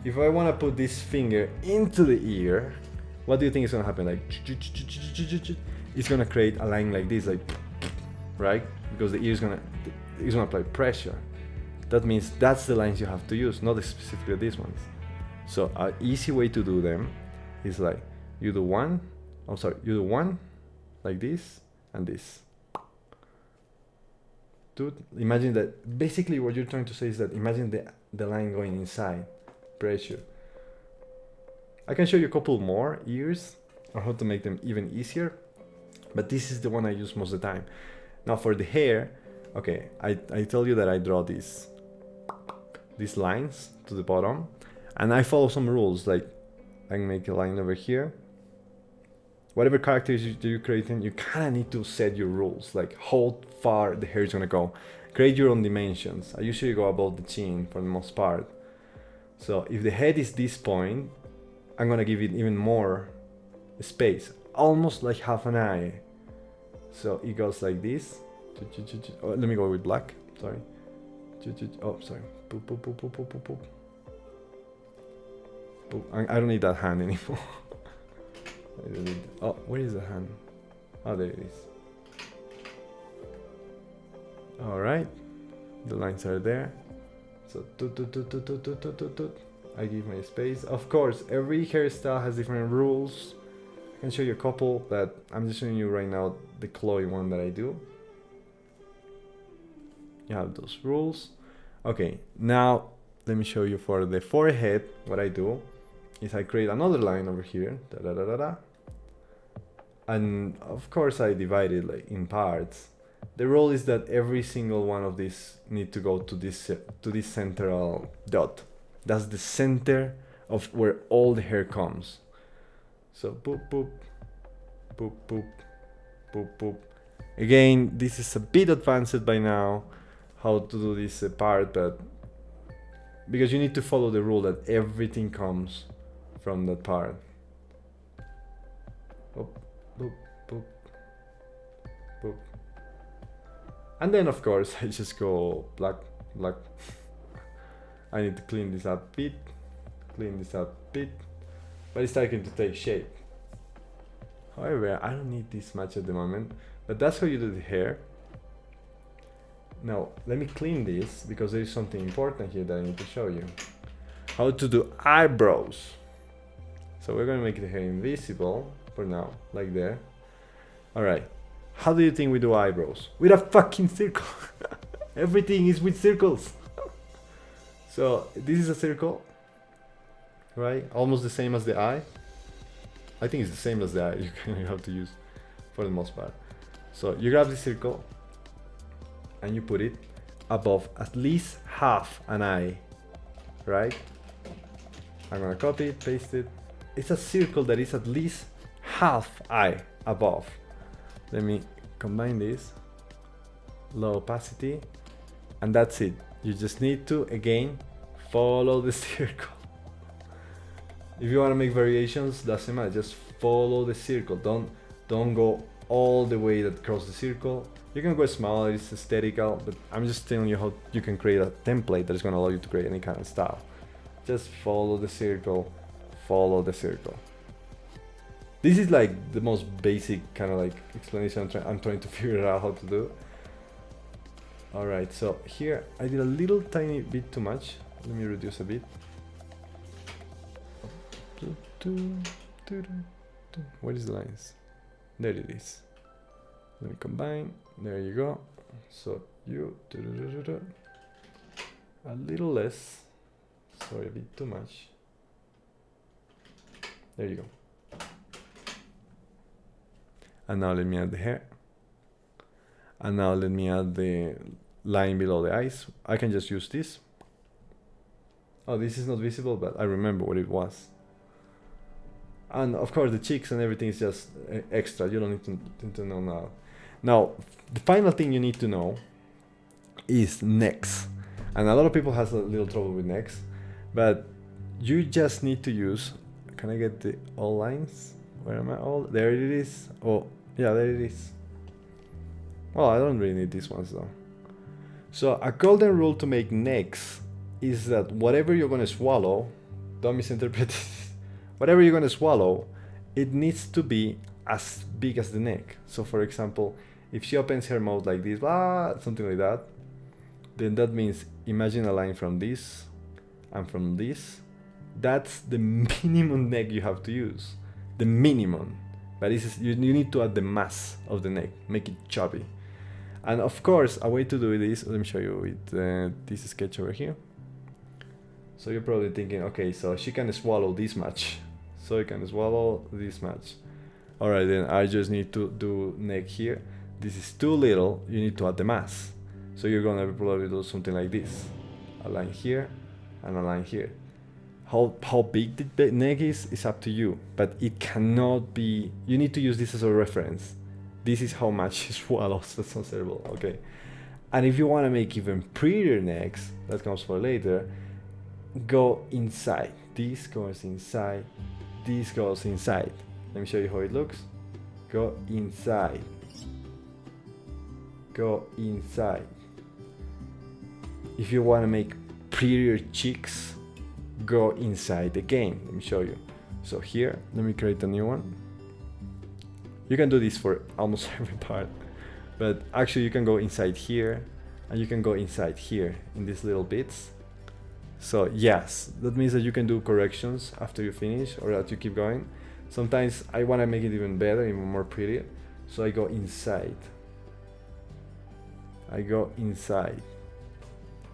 if I wanna put this finger into the ear, what do you think is gonna happen? Like, it's gonna create a line like this, like, right? Because the ear is gonna apply pressure. That means that's the lines you have to use, not specifically these ones. So an easy way to do them is like, you do one, like this, and this. Dude, imagine that, basically what you're trying to say is that imagine the line going inside, pressure. I can show you a couple more ears on how to make them even easier, but this is the one I use most of the time. Now for the hair, okay, I tell you that I draw these lines to the bottom, and I follow some rules, like I can make a line over here. Whatever characters you're creating, you kind of need to set your rules, like how far the hair is gonna go. Create your own dimensions. I usually go above the chin for the most part. So if the head is this point, I'm gonna give it even more space, almost like half an eye. So it goes like this. Oh, let me go with black, sorry. Oh, sorry. Boop, boop, boop, boop, boop, boop, boop. Boop. I don't need that hand anymore. Oh, where is the hand? Oh, there it is. All right, the lines are there. So I give my space. Of course, every hairstyle has different rules. I can show you a couple, but I'm just showing you right now the Chloe one that I do. You have those rules. Okay, now let me show you for the forehead. What I do is I create another line over here, and of course I divide it like in parts. The rule is that every single one of these need to go to this central dot. That's the center of where all the hair comes. So boop boop boop boop boop boop. Again, this is a bit advanced by now, how to do this part, but because you need to follow the rule that everything comes from that part. Boop, boop, boop, boop. And then of course I just go black, black. I need to clean this up a bit, clean this up a bit, but it's starting to take shape. However, I don't need this much at the moment, but that's how you do the hair. Now, let me clean this because there is something important here that I need to show you. How to do eyebrows. So we're gonna make the hair invisible for now, like there. All right, how do you think we do eyebrows? With a fucking circle. Everything is with circles. So this is a circle, right? Almost the same as the eye. I think it's the same as the eye you have to use for the most part. So you grab the circle and you put it above at least half an eye, right? I'm gonna copy it, paste it. It's a circle that is at least half eye above. Let me combine this, low opacity, and that's it. You just need to, again, follow the circle. If you want to make variations, doesn't matter, just follow the circle. Don't go all the way across the circle. You can go smaller, it's aesthetical, but I'm just telling you how you can create a template that is going to allow you to create any kind of style. Just follow the circle, follow the circle. This is like the most basic kind of like explanation I'm trying to figure out how to do. Alright, so here I did a little tiny bit too much. Let me reduce a bit. Where is the lines? There it is. Let me combine. There you go. So you a little less. Sorry, a bit too much. There you go. And now let me add the hair. And now let me add the line below the eyes. I can just use this. Oh, this is not visible, but I remember what it was. And of course the cheeks and everything is just extra. You don't need to know now. Now, the final thing you need to know is necks. And a lot of people has a little trouble with necks, but you just need to use, can I get the all lines? Where am I? All there it is. Oh, yeah, there it is. Well, I don't really need these ones though. So a golden rule to make necks is that whatever you're gonna swallow, don't misinterpret this, whatever you're gonna swallow, it needs to be as big as the neck. So for example, if she opens her mouth like this, blah, something like that, then that means imagine a line from this and from this. That's the minimum neck you have to use, the minimum. But this is, you need to add the mass of the neck, make it chubby. And of course, a way to do this, let me show you with this sketch over here. So you're probably thinking, okay, so she can swallow this much. So you can swallow this much. All right, then I just need to do neck here. This is too little, you need to add the mass. So you're gonna probably do something like this. A line here and a line here. How big the neck is up to you, but it cannot be, you need to use this as a reference. This is how much she swallows, that's not terrible, okay. And if you wanna make even prettier necks, that comes for later, go inside. This goes inside, this goes inside. Let me show you how it looks. Go inside. Go inside. If you want to make prettier cheeks, go inside again. Let me show you. So here, let me create a new one. You can do this for almost every part, but actually you can go inside here and you can go inside here in these little bits. So yes, that means that you can do corrections after you finish or that you keep going. Sometimes I want to make it even better, even more pretty. So I go inside. I go inside.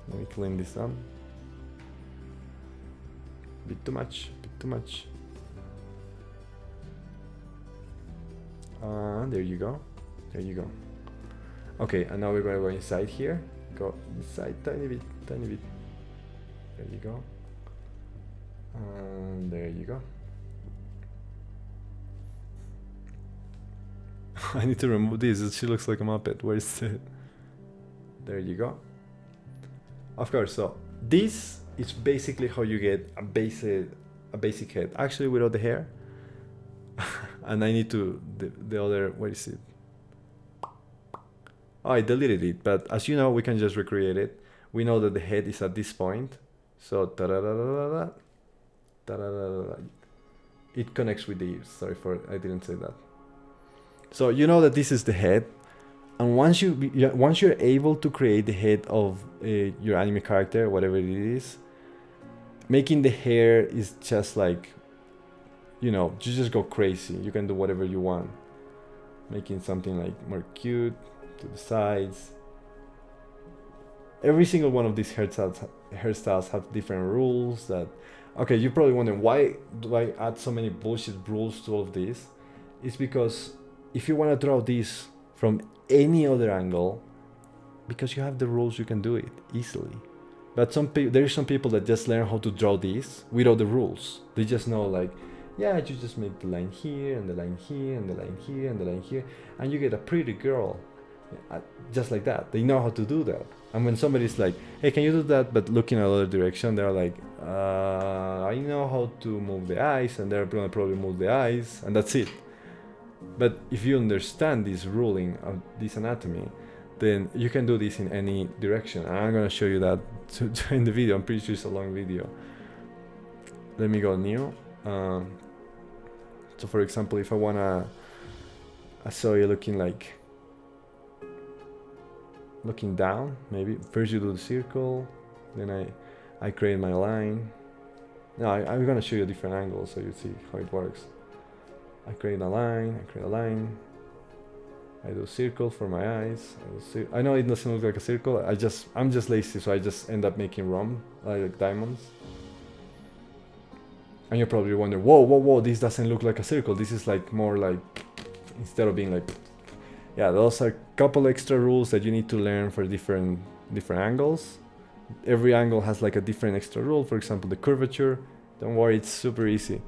Let me clean this up. Bit too much, bit too much. There you go. There you go. Okay, and now we're gonna go inside here. Go inside, tiny bit, tiny bit. There you go. And there you go. I need to remove this. She looks like a Muppet. Where is it? There you go. Of course, so this is basically how you get a basic head. Actually, without the hair. And I need to the other. Where is it? Oh, I deleted it, but as you know, we can just recreate it. We know that the head is at this point. So, ta-da-da-da-da-da, ta-da-da-da-da. It connects with the ears. Sorry for, I didn't say that. So you know that this is the head. And once you're able to create the head of your anime character, whatever it is, making the hair is just like, you know, you just go crazy. You can do whatever you want. Making something like more cute to the sides. Every single one of these hairstyles have different rules that, okay, you're probably wondering, why do I add so many bullshit rules to all of this? It's because if you want to draw this from any other angle, because you have the rules, you can do it easily. But there's some people that just learn how to draw this without the rules. They just know, like, yeah, you just make the line here and the line here and the line here and the line here, and you get a pretty girl, just like that. They know how to do that. And when somebody's like, hey, can you do that, but looking in another direction, they're like, I know how to move the eyes, and they're gonna probably move the eyes, and that's it. But if you understand this ruling of this anatomy, then you can do this in any direction. And I'm gonna show you that during the video. I'm pretty sure it's a long video. Let me go new. So for example, if I wanna, I saw you looking down, maybe first you do the circle, then I create my line. No, I'm gonna show you a different angle so you see how it works. I create a line, I do a circle for my eyes. I know it doesn't look like a circle. I'm just lazy, so I just end up making like diamonds. And you're probably wondering, whoa, this doesn't look like a circle. This is like more like, instead of being like, yeah, those are a couple extra rules that you need to learn for different angles. Every angle has like a different extra rule. For example, the curvature. Don't worry, it's super easy.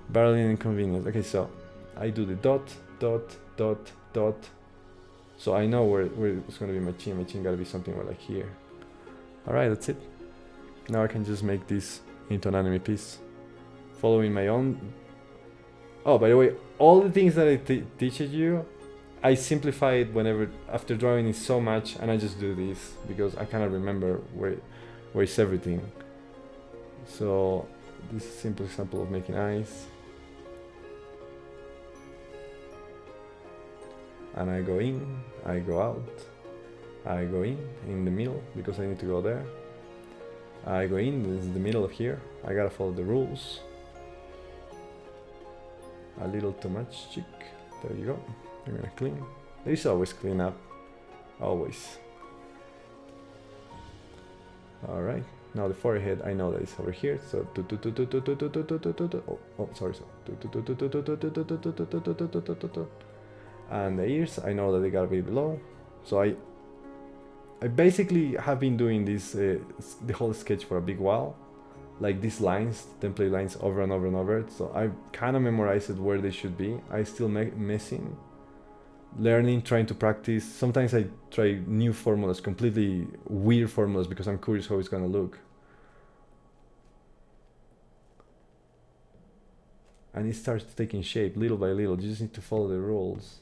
Barely inconvenience. Okay, so I do the dot. So I know where it's going to be my chin. My chin got to be something like here. Alright, that's it. Now I can just make this into an anime piece, following my own. Oh, by the way, all the things that I teach you, I simplify it after drawing it so much, and I just do this because I cannot remember where is everything. So this is a simple example of making eyes. And I go in, I go out, I go in the middle because I need to go there. I go in, this is the middle of here. I gotta follow the rules. A little too much, chick. There you go. You're gonna clean. There's always clean up. Always. Alright. Now the forehead, I know that it's over here. So sorry. And the ears, I know that they gotta be below. So I basically have been doing this the whole sketch for a big while, like these lines, template lines, over and over and over. So I kind of memorized where they should be. I still messing, learning, trying to practice. Sometimes I try new formulas, completely weird formulas, because I'm curious how it's gonna look. And it starts taking shape little by little. You just need to follow the rules.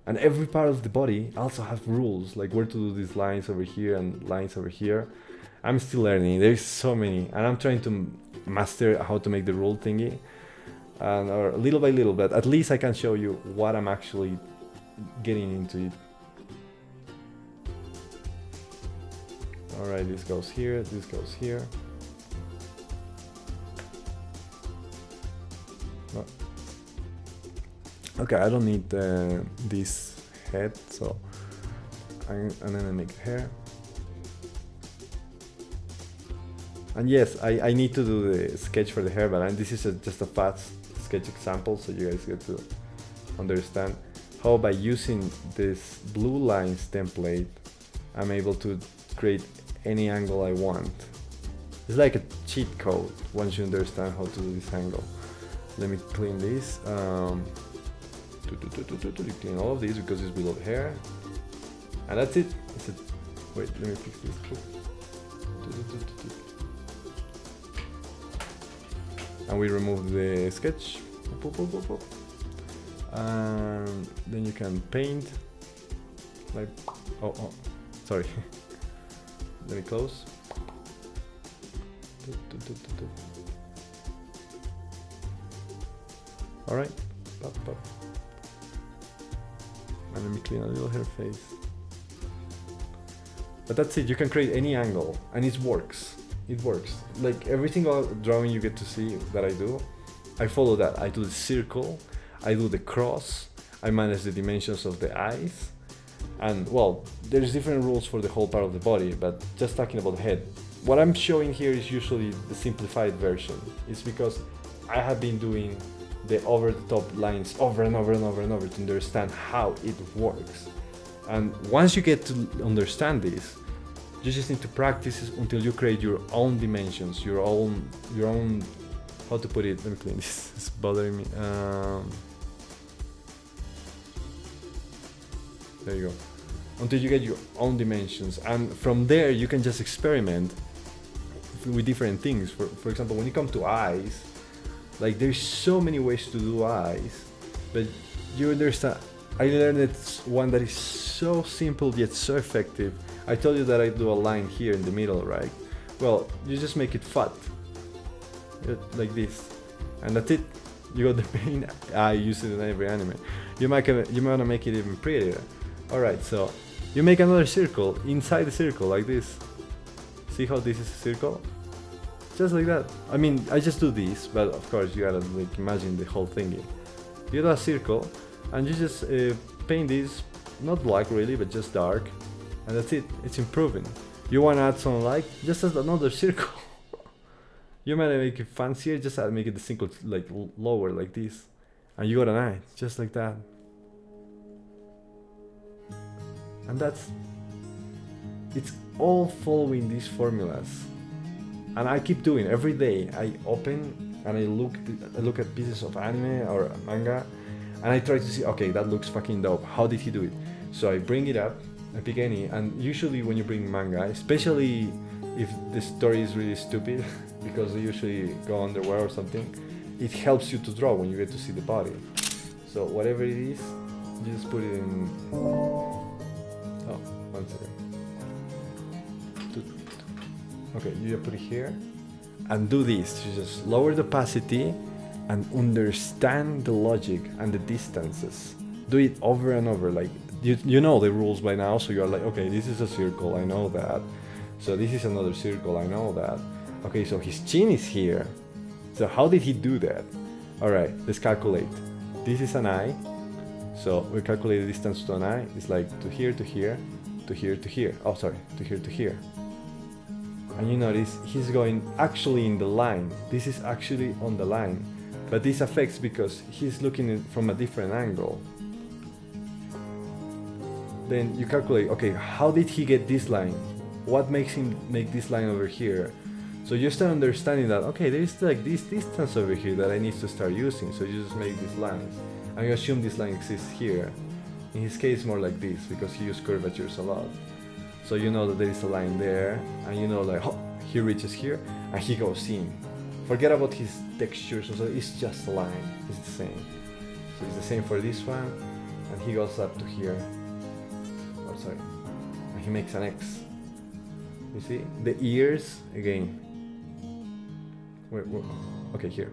And every part of the body also have rules, like where to do these lines over here and lines over here. I'm still learning. There's so many, and I'm trying to master how to make the rule thingy, and or little by little. But at least I can show you what I'm actually getting into it. All right, this goes here. This goes here. No. Okay, I don't need this head, so I'm gonna make hair. And yes, I need to do the sketch for the hair, but this is just a fast sketch example, so you guys get to understand how by using this blue lines template, I'm able to create any angle I want. It's like a cheat code once you understand how to do this angle. Let me clean this. Clean all of these because it's below the hair, and that's it. Wait, let me fix this. And we remove the sketch, and then you can paint. like, oh, sorry. Let me close. All right, pop. And let me clean a little her face. But that's it, you can create any angle, and it works. It works. Like every single drawing you get to see that I do, I follow that. I do the circle, I do the cross, I manage the dimensions of the eyes, and well, there's different rules for the whole part of the body, but just talking about the head. What I'm showing here is usually the simplified version. It's because I have been doing the over-the-top lines over and over to understand how it works. And once you get to understand this, you just need to practice until you create your own dimensions, your own, how to put it, let me clean this, it's bothering me. There you go. Until you get your own dimensions, and from there you can just experiment with different things. For example, when you come to eyes, like there's so many ways to do eyes, but you understand, I learned it's one that is so simple yet so effective. I told you that I do a line here in the middle, right? Well, you just make it fat, like this, and that's it. You got the main eye, use it in every anime. You might want to make it even prettier. All right, so you make another circle inside the circle like this. See how this is a circle? Just like that. I mean, I just do this, but of course you gotta like imagine the whole thingy. You do a circle, and you just paint this, not black really, but just dark, and that's it. It's improving. You wanna add some light? Just add another circle. You might make it fancier, just make it the circle like lower like this, and you got an eye, just like that. And it's all following these formulas. And I keep doing every day. I open and I look at pieces of anime or manga, and I try to see, okay, that looks fucking dope. How did he do it? So I bring it up, I pick any, and usually when you bring manga, especially if the story is really stupid, because they usually go underwear or something, it helps you to draw when you get to see the body. So whatever it is, you just put it in. Oh, 1 second. Okay, you put it here and do this. You just lower the opacity and understand the logic and the distances. Do it over and over. Like you know the rules by now, so you're like, okay, this is a circle, I know that. So this is another circle, I know that. Okay, so his chin is here. So how did he do that? All right, let's calculate. This is an eye. So we calculate the distance to an eye. It's like to here, to here, to here, to here. Oh, sorry, to here, to here. And you notice he's going actually in the line. This is actually on the line. But this affects because he's looking from a different angle. Then you calculate, okay, how did he get this line? What makes him make this line over here? So you start understanding that, okay, there's like this distance over here that I need to start using. So you just make these lines. And you assume this line exists here. In his case, more like this, because he used curvatures a lot. So you know that there is a line there, and you know like, oh, he reaches here, and he goes in. Forget about his textures, so it's just a line, it's the same. So it's the same for this one, and he goes up to here. Oh, sorry. And he makes an X. You see? The ears, again. Wait, okay, here.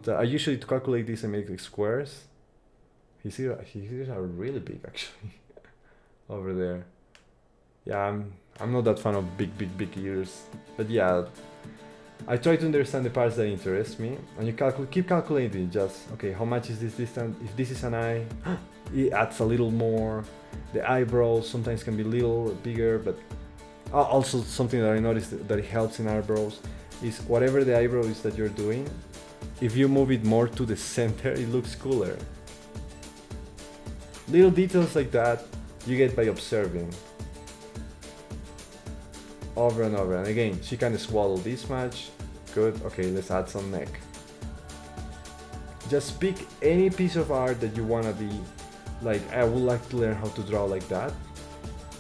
So I usually, to calculate this, I make like squares. His ears are really big, actually. Over there. Yeah, I'm not that fan of big ears, but yeah, I try to understand the parts that interest me, and you keep calculating. Just okay, how much is this distance? If this is an eye, it adds a little more. The eyebrows sometimes can be a little bigger, but also something that I noticed that it helps in eyebrows is whatever the eyebrow is that you're doing, if you move it more to the center, it looks cooler. Little details like that you get by observing. Over and over, and again, she can swallow this much. Good. Okay, let's add some neck. Just pick any piece of art that you wanna be like, I would like to learn how to draw like that,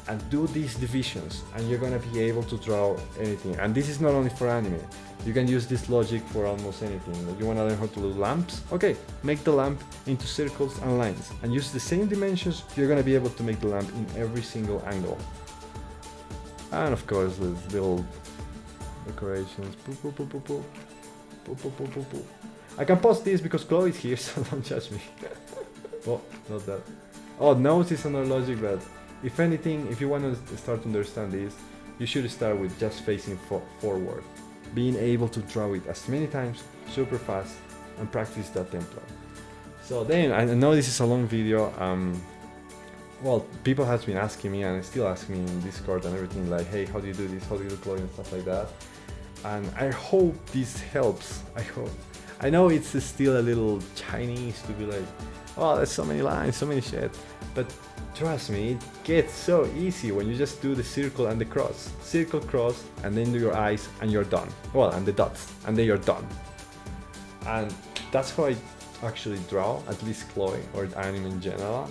and do these divisions, and you're gonna be able to draw anything. And this is not only for anime. You can use this logic for almost anything. You wanna learn how to do lamps? Okay, make the lamp into circles and lines, and use the same dimensions. You're gonna be able to make the lamp in every single angle. And of course, the little decorations. Boop, boop, boop, boop, boop. Boop, boop, boop, boop, boop. I can pause this because Chloe is here, so don't judge me. Oh, not that. Oh, nose is another logic, but if anything, if you want to start to understand this, you should start with just facing forward. Being able to draw it as many times, super fast, and practice that template. So then, I know this is a long video. Well, people have been asking me, and still ask me in Discord and everything, like, hey, how do you do this? How do you do Chloe and stuff like that? And I hope this helps. I hope. I know it's still a little Chinese to be like, oh, there's so many lines, so many shit. But trust me, it gets so easy when you just do the circle and the cross. Circle, cross, and then do your eyes, and you're done. Well, and the dots, and then you're done. And that's how I actually draw, at least Chloe, or anime in general.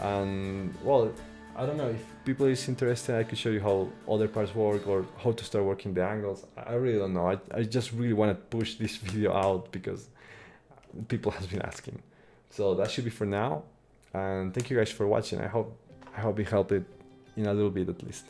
And, well, I don't know, if people is interested, I could show you how other parts work, or how to start working the angles. I really don't know. I just really want to push this video out because people have been asking. So that should be for now, and thank you guys for watching. I hope it helped it in a little bit at least.